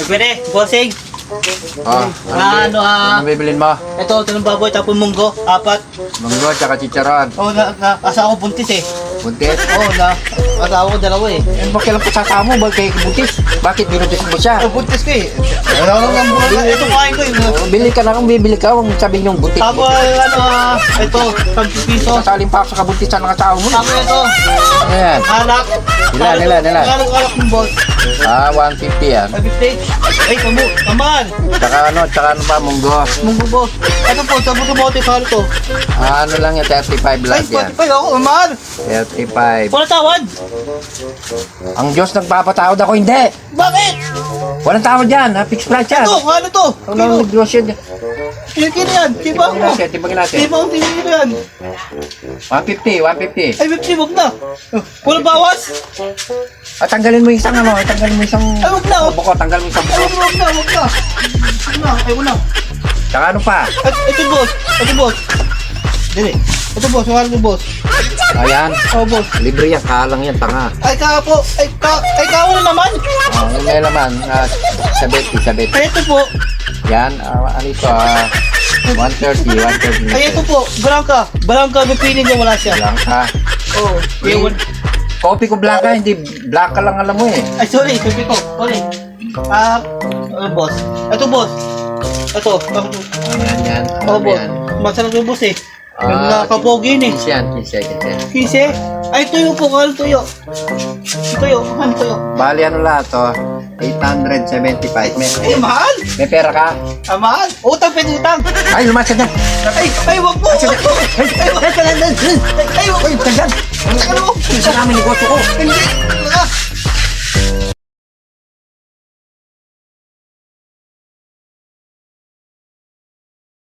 Pwede, bossing. Ano bibilin mo? Ito ng baboy, tapos munggo, 4. Munggo, tsaka chicharon. Asawa ko buntis eh. Buntis? Asawa ko 2 eh. Bakit lang pasasama mo? Bakit buntis? Bakit binuntis mo siya? Buntis ko eh. Ito kain ko eh. Bili ka na kung bibili ka, huwag sabihin yung buntis. Tapos ito, 50 piso. Kasaling pa ako sa kabuntisan ng asawa mo. Tapos ito, Ayan. alak. Ilan? Alak ng boss. 150 yan. 50. Ay, kaman. Tsaka ano pa, munggo. Munggo boss. Ito po, sabot ng bote, kalo to. Ano lang yan, 35 lang Ay, yan. 45 ako, kaman. 35. Wala tawad. Ang Diyos nagpapatawad ako, hindi. Bakit? Walang tawad yan, ha? Fixed price yan. Ito, ano to? Ang nang negosyo yan. Kino yan? Tiba mo. Timbangin natin. Tiba mo, tiba yan. 150. Ay, 50, wag na. Wala bawas? At tanggalin mo yung isang ano, tanggalin mo yung isang Ay, wag na. buko, tanggalin mo yung isang Ay, buko. wag na. Wag na. Ay, wag na. Tsaka ano pa? Ito, boss. Dili. Ito, boss. Wala ito, boss. Ayan. Oh, boss. Libre yan, kalang yan, tanga. Ay, po. Ay, wala naman. Yung may laman, 70. Ay, ito po. Yan, ano ito, 130. Ay, ito po. Blanca, napili niya, wala siya. Lang ka. Oh. Kopi ko black ka, hindi black ka lang alam mo eh. Ay, sorry. Sabi ko. Sorry. Boss. Ito, boss. Ito. Yan. Oh, boss. Masarap yung boss eh. Yung nakapogin eh. 15. 15. Ay, tuyo po. Ano tuyo? Tuyo. Ano tuyo? Bali ano lahat to? 875. Ay, mahal. May pera ka? Mahal. Utang, pwede utang. Ay, lumasad na. Ay, wag po. Ay, wag po. Ay, wag po. Ay, tagal. Ay, wag po. Ay, tagal. Ano? Isa namin negosyo ko. Hindi.